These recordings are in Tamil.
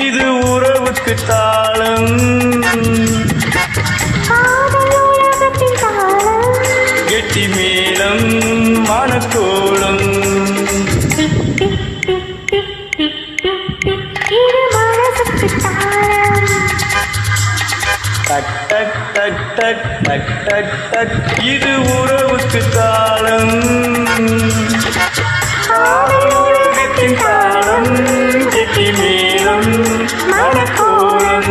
இது உறவுக்கு தாளம் கெட்டி மேளம் மனக்கோளம் இது உறவுக்கு தாளம் தாளம் கெட்டி மேளம் மனக்கோளம்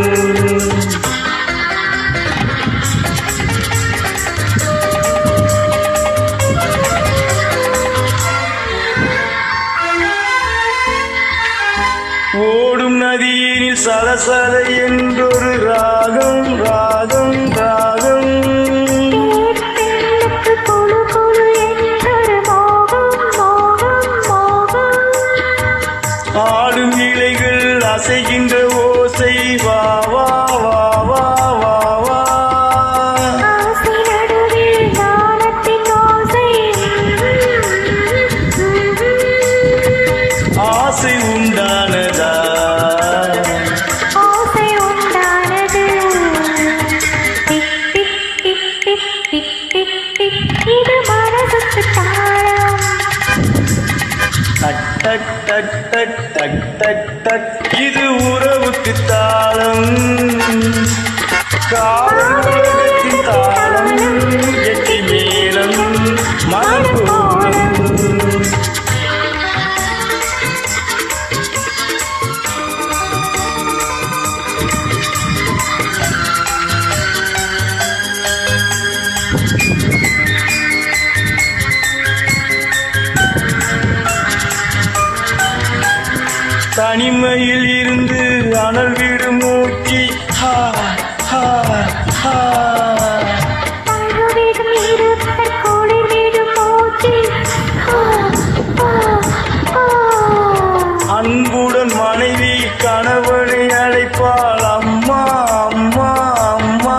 ஓடும் நதியினில் சலசல என்றொரு ராகம் ராகம் ராகம் ஆடும் இலைகள் அசைகின்ற ஓசை வா வா வா வா வா வா ஆசை உண்டானதா இது உறவுக்கு தாளம் காதலின் தாளம் கெட்டி மேளம் மனக்கோளம் தனிமையில் இருந்து அனல் வீடு மூச்சு அன்புடன் மனைவி கணவனை அழைப்பாள் அம்மா அம்மா அம்மா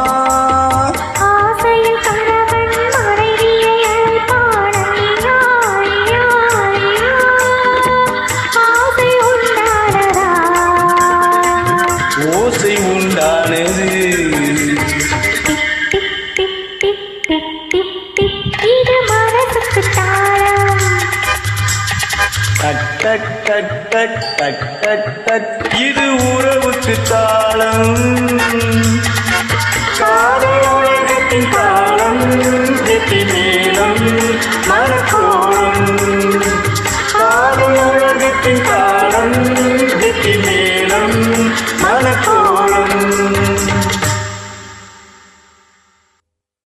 ஓசை உண்டானது இது உறவுக்கு தாளம் காதல் உலகத்தின் தாளம் கெட்டி மேளம் மனக்கோளம்